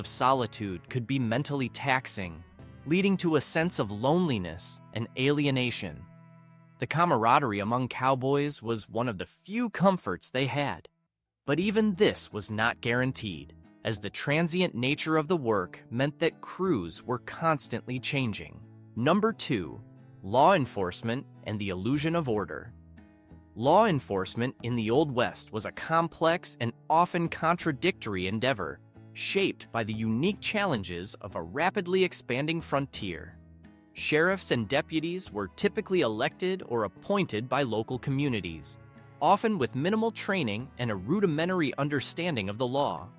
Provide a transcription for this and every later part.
of solitude could be mentally taxing, leading to a sense of loneliness and alienation. The camaraderie among cowboys was one of the few comforts they had. But even this was not guaranteed, as the transient nature of the work meant that crews were constantly changing. Number 2. Law enforcement and the illusion of order. Law enforcement in the Old West was a complex and often contradictory endeavor, shaped by the unique challenges of a rapidly expanding frontier. Sheriffs and deputies were typically elected or appointed by local communities, often with minimal training and a rudimentary understanding of the law.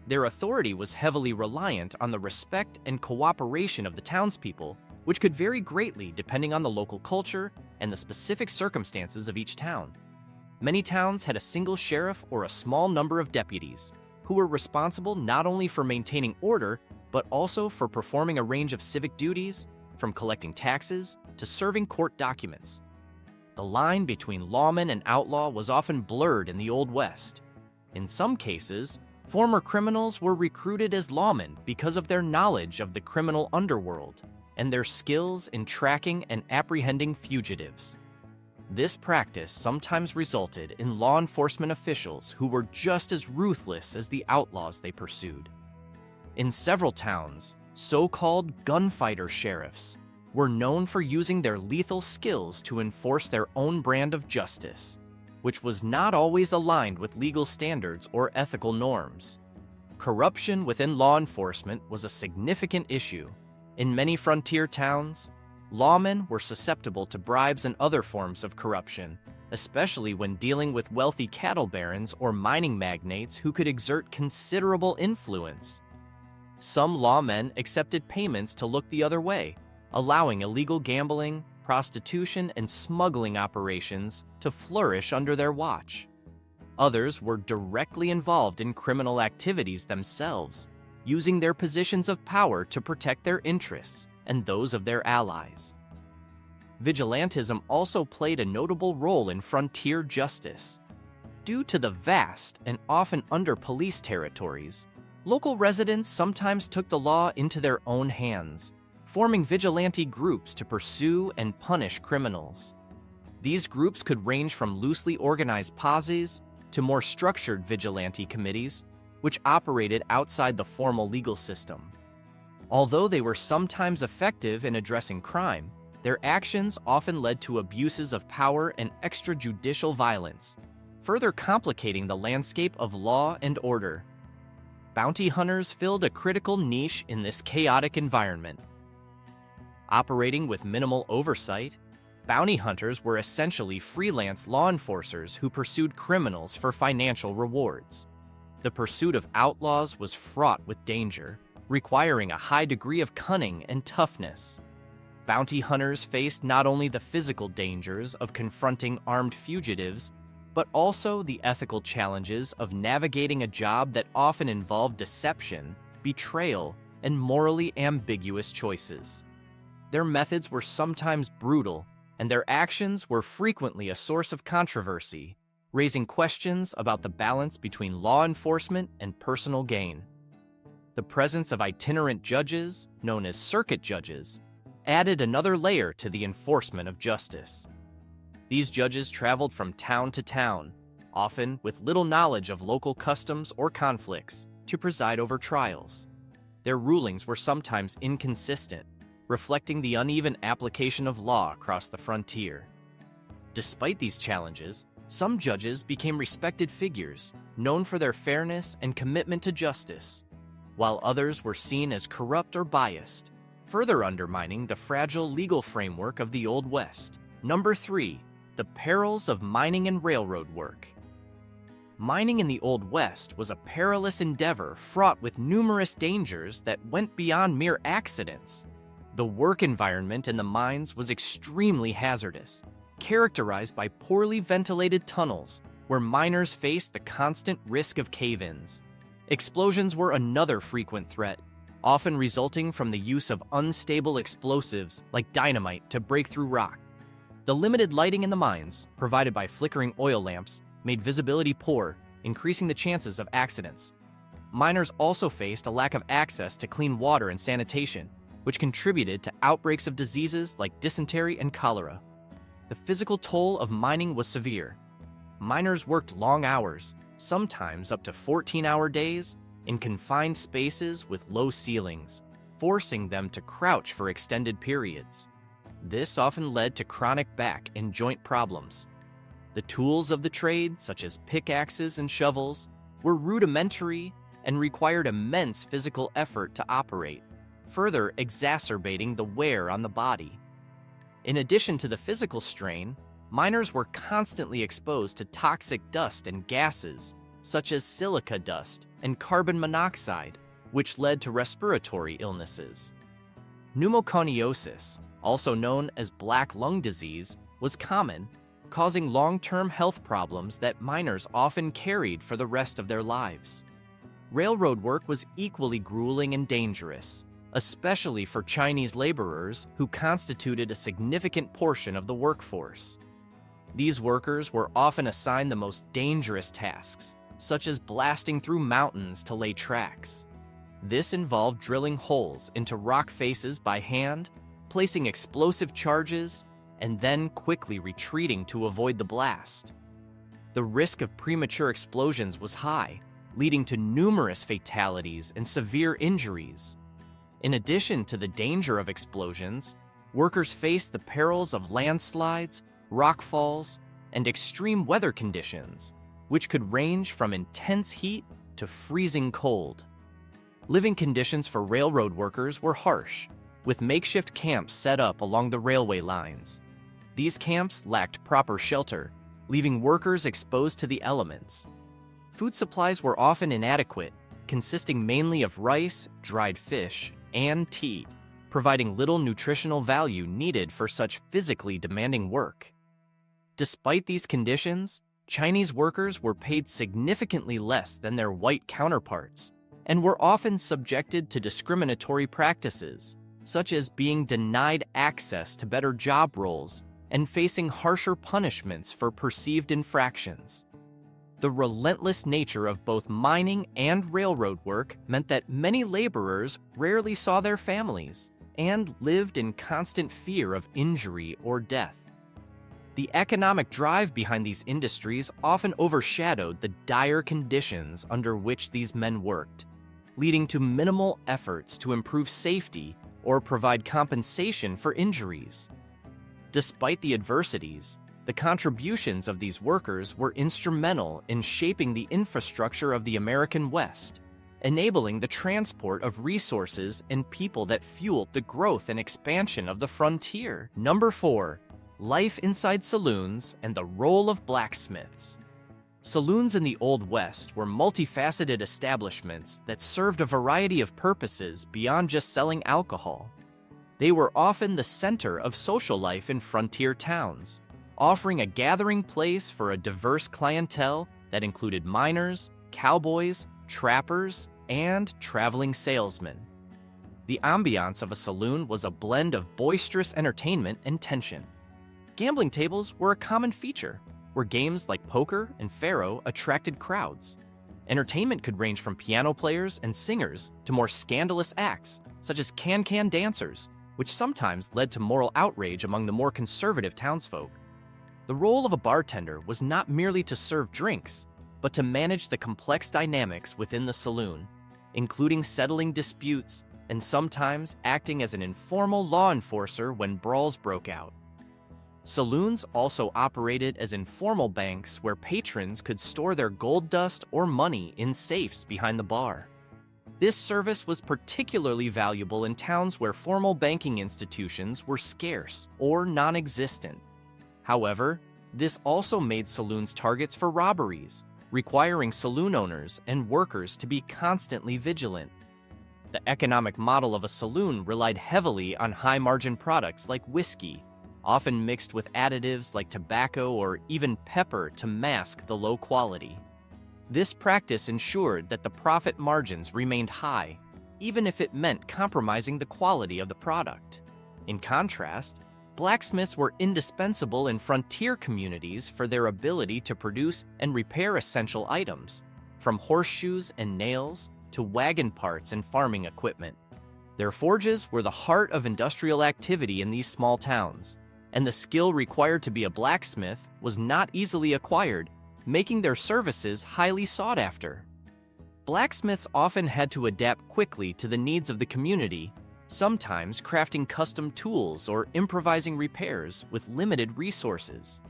Their authority was heavily reliant on the respect and cooperation of the townspeople, which could vary greatly depending on the local culture and the specific circumstances of each town. Many towns had a single sheriff or a small number of deputies, who were responsible not only for maintaining order, but also for performing a range of civic duties, from collecting taxes to serving court documents. The line between lawman and outlaw was often blurred in the Old West. In some cases, former criminals were recruited as lawmen because of their knowledge of the criminal underworld and their skills in tracking and apprehending fugitives. This practice sometimes resulted in law enforcement officials who were just as ruthless as the outlaws they pursued. In several towns, so-called gunfighter sheriffs were known for using their lethal skills to enforce their own brand of justice, which was not always aligned with legal standards or ethical norms. Corruption within law enforcement was a significant issue. In many frontier towns, lawmen were susceptible to bribes and other forms of corruption, especially when dealing with wealthy cattle barons or mining magnates who could exert considerable influence. Some lawmen accepted payments to look the other way, allowing illegal gambling, prostitution, and smuggling operations to flourish under their watch. Others were directly involved in criminal activities themselves, using their positions of power to protect their interests and those of their allies. Vigilantism also played a notable role in frontier justice. Due to the vast and often under-policed territories, local residents sometimes took the law into their own hands, forming vigilante groups to pursue and punish criminals. These groups could range from loosely organized posses to more structured vigilante committees, which operated outside the formal legal system. Although they were sometimes effective in addressing crime, their actions often led to abuses of power and extrajudicial violence, further complicating the landscape of law and order. Bounty hunters filled a critical niche in this chaotic environment. Operating with minimal oversight, bounty hunters were essentially freelance law enforcers who pursued criminals for financial rewards. The pursuit of outlaws was fraught with danger, requiring a high degree of cunning and toughness. Bounty hunters faced not only the physical dangers of confronting armed fugitives, but also the ethical challenges of navigating a job that often involved deception, betrayal, and morally ambiguous choices. Their methods were sometimes brutal, and their actions were frequently a source of controversy, raising questions about the balance between law enforcement and personal gain. The presence of itinerant judges, known as circuit judges, added another layer to the enforcement of justice. These judges traveled from town to town, often with little knowledge of local customs or conflicts, to preside over trials. Their rulings were sometimes inconsistent, reflecting the uneven application of law across the frontier. Despite these challenges, some judges became respected figures, known for their fairness and commitment to justice, while others were seen as corrupt or biased, further undermining the fragile legal framework of the Old West. Number 3. The perils of mining and railroad work. Mining in the Old West was a perilous endeavor fraught with numerous dangers that went beyond mere accidents. The work environment in the mines was extremely hazardous, characterized by poorly ventilated tunnels where miners faced the constant risk of cave-ins. Explosions were another frequent threat, often resulting from the use of unstable explosives like dynamite to break through rock. The limited lighting in the mines, provided by flickering oil lamps, made visibility poor, increasing the chances of accidents. miners also faced a lack of access to clean water and sanitation, which contributed to outbreaks of diseases like dysentery and cholera. The physical toll of mining was severe. Miners worked long hours, sometimes up to 14-hour days, in confined spaces with low ceilings, forcing them to crouch for extended periods. This often led to chronic back and joint problems. The tools of the trade, such as pickaxes and shovels, were rudimentary and required immense physical effort to operate, further exacerbating the wear on the body. In addition to the physical strain, miners were constantly exposed to toxic dust and gases, such as silica dust and carbon monoxide, which led to respiratory illnesses. Pneumoconiosis, also known as black lung disease, was common, causing long-term health problems that miners often carried for the rest of their lives. Railroad work was equally grueling and dangerous, especially for Chinese laborers who constituted a significant portion of the workforce. These workers were often assigned the most dangerous tasks, such as blasting through mountains to lay tracks. This involved drilling holes into rock faces by hand, placing explosive charges, and then quickly retreating to avoid the blast. The risk of premature explosions was high, leading to numerous fatalities and severe injuries. In addition to the danger of explosions, workers faced the perils of landslides, rockfalls, and extreme weather conditions, which could range from intense heat to freezing cold. Living conditions for railroad workers were harsh, with makeshift camps set up along the railway lines. These camps lacked proper shelter, leaving workers exposed to the elements. Food supplies were often inadequate, consisting mainly of rice, dried fish, and tea, providing little nutritional value needed for such physically demanding work. Despite these conditions, Chinese workers were paid significantly less than their white counterparts and were often subjected to discriminatory practices, such as being denied access to better job roles and facing harsher punishments for perceived infractions. The relentless nature of both mining and railroad work meant that many laborers rarely saw their families and lived in constant fear of injury or death. The economic drive behind these industries often overshadowed the dire conditions under which these men worked, leading to minimal efforts to improve safety or provide compensation for injuries. Despite the adversities, the contributions of these workers were instrumental in shaping the infrastructure of the American West, enabling the transport of resources and people that fueled the growth and expansion of the frontier. Number 4. Life inside saloons and the role of blacksmiths. Saloons in the Old West were multifaceted establishments that served a variety of purposes beyond just selling alcohol. They were often the center of social life in frontier towns, offering a gathering place for a diverse clientele that included miners, cowboys, trappers, and traveling salesmen. The ambiance of a saloon was a blend of boisterous entertainment and tension. Gambling tables were a common feature, where games like poker and faro attracted crowds. Entertainment could range from piano players and singers to more scandalous acts, such as can-can dancers, which sometimes led to moral outrage among the more conservative townsfolk. The role of a bartender was not merely to serve drinks, but to manage the complex dynamics within the saloon, including settling disputes and sometimes acting as an informal law enforcer when brawls broke out. Saloons also operated as informal banks where patrons could store their gold dust or money in safes behind the bar. This service was particularly valuable in towns where formal banking institutions were scarce or non-existent. However, this also made saloons targets for robberies, requiring saloon owners and workers to be constantly vigilant. The economic model of a saloon relied heavily on high-margin products like whiskey, often mixed with additives like tobacco or even pepper to mask the low quality. This practice ensured that the profit margins remained high, even if it meant compromising the quality of the product. In contrast, blacksmiths were indispensable in frontier communities for their ability to produce and repair essential items, from horseshoes and nails to wagon parts and farming equipment. Their forges were the heart of industrial activity in these small towns, and the skill required to be a blacksmith was not easily acquired, making their services highly sought after. Blacksmiths often had to adapt quickly to the needs of the community, sometimes crafting custom tools or improvising repairs with limited resources.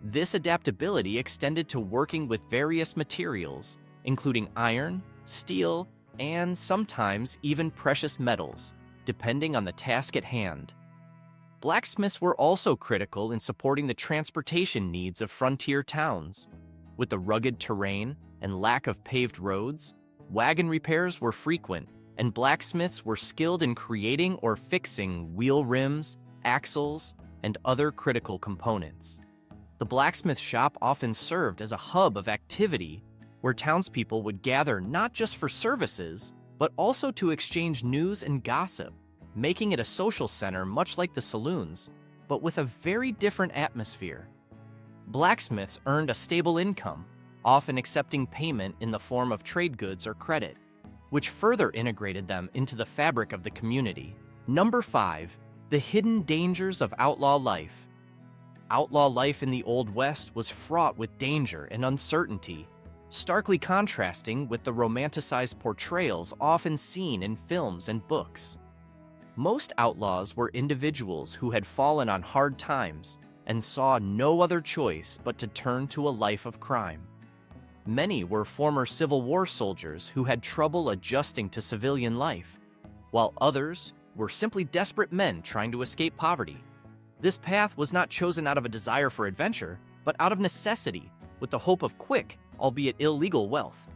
This adaptability extended to working with various materials, including iron, steel, and sometimes even precious metals, depending on the task at hand. Blacksmiths were also critical in supporting the transportation needs of frontier towns. With the rugged terrain and lack of paved roads, wagon repairs were frequent, and blacksmiths were skilled in creating or fixing wheel rims, axles, and other critical components. The blacksmith shop often served as a hub of activity where townspeople would gather not just for services, but also to exchange news and gossip, making it a social center much like the saloons, but with a very different atmosphere. Blacksmiths earned a stable income, often accepting payment in the form of trade goods or credit, which further integrated them into the fabric of the community. Number 5. The hidden dangers of outlaw life. Outlaw life in the Old West was fraught with danger and uncertainty, starkly contrasting with the romanticized portrayals often seen in films and books. Most outlaws were individuals who had fallen on hard times and saw no other choice but to turn to a life of crime. Many were former Civil War soldiers who had trouble adjusting to civilian life, while others were simply desperate men trying to escape poverty. This path was not chosen out of a desire for adventure, but out of necessity, with the hope of quick, albeit illegal, wealth.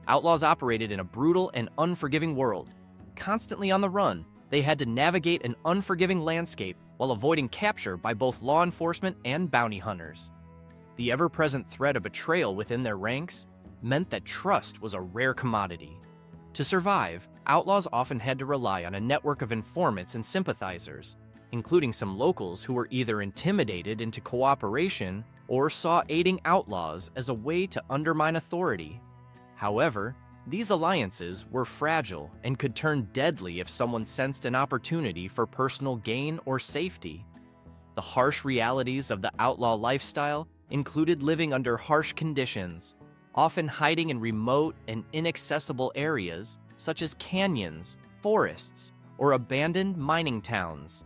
Outlaws operated in a brutal and unforgiving world. Constantly on the run, they had to navigate an unforgiving landscape while avoiding capture by both law enforcement and bounty hunters. The ever-present threat of betrayal within their ranks meant that trust was a rare commodity. To survive, outlaws often had to rely on a network of informants and sympathizers, including some locals who were either intimidated into cooperation or saw aiding outlaws as a way to undermine authority. However, these alliances were fragile and could turn deadly if someone sensed an opportunity for personal gain or safety. The harsh realities of the outlaw lifestyle included living under harsh conditions, often hiding in remote and inaccessible areas such as canyons, forests, or abandoned mining towns.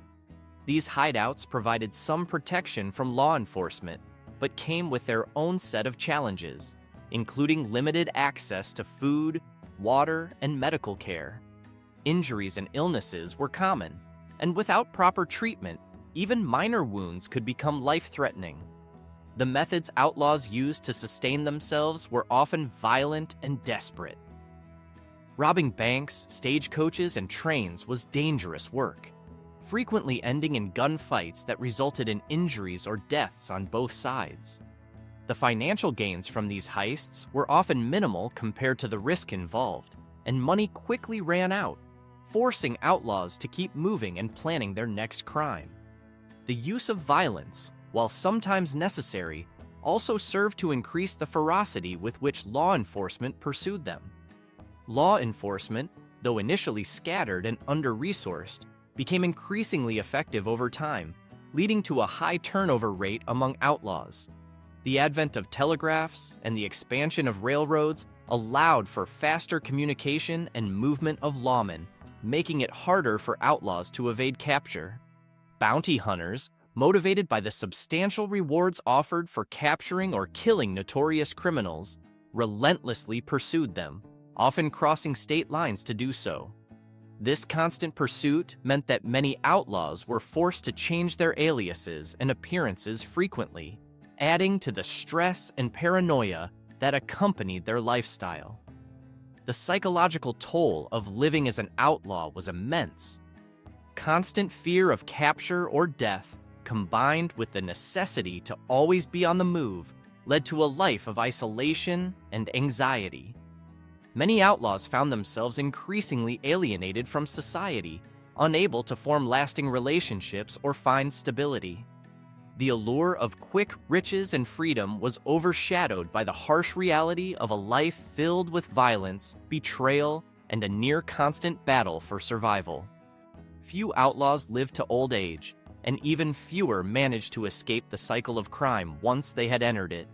These hideouts provided some protection from law enforcement, but came with their own set of challenges, including limited access to food, water, and medical care. Injuries and illnesses were common, and without proper treatment, even minor wounds could become life-threatening. The methods outlaws used to sustain themselves were often violent and desperate. Robbing banks, stagecoaches, and trains was dangerous work, frequently ending in gunfights that resulted in injuries or deaths on both sides. The financial gains from these heists were often minimal compared to the risk involved, and money quickly ran out, forcing outlaws to keep moving and planning their next crime. The use of violence, while sometimes necessary, also served to increase the ferocity with which law enforcement pursued them. Law enforcement, though initially scattered and under-resourced, became increasingly effective over time, leading to a high turnover rate among outlaws. The advent of telegraphs and the expansion of railroads allowed for faster communication and movement of lawmen, making it harder for outlaws to evade capture. Bounty hunters, motivated by the substantial rewards offered for capturing or killing notorious criminals, relentlessly pursued them, often crossing state lines to do so. This constant pursuit meant that many outlaws were forced to change their aliases and appearances frequently, adding to the stress and paranoia that accompanied their lifestyle. The psychological toll of living as an outlaw was immense. Constant fear of capture or death, combined with the necessity to always be on the move, led to a life of isolation and anxiety. Many outlaws found themselves increasingly alienated from society, unable to form lasting relationships or find stability. the allure of quick riches and freedom was overshadowed by the harsh reality of a life filled with violence, betrayal, and a near-constant battle for survival. Few outlaws lived to old age, and even fewer managed to escape the cycle of crime once they had entered it.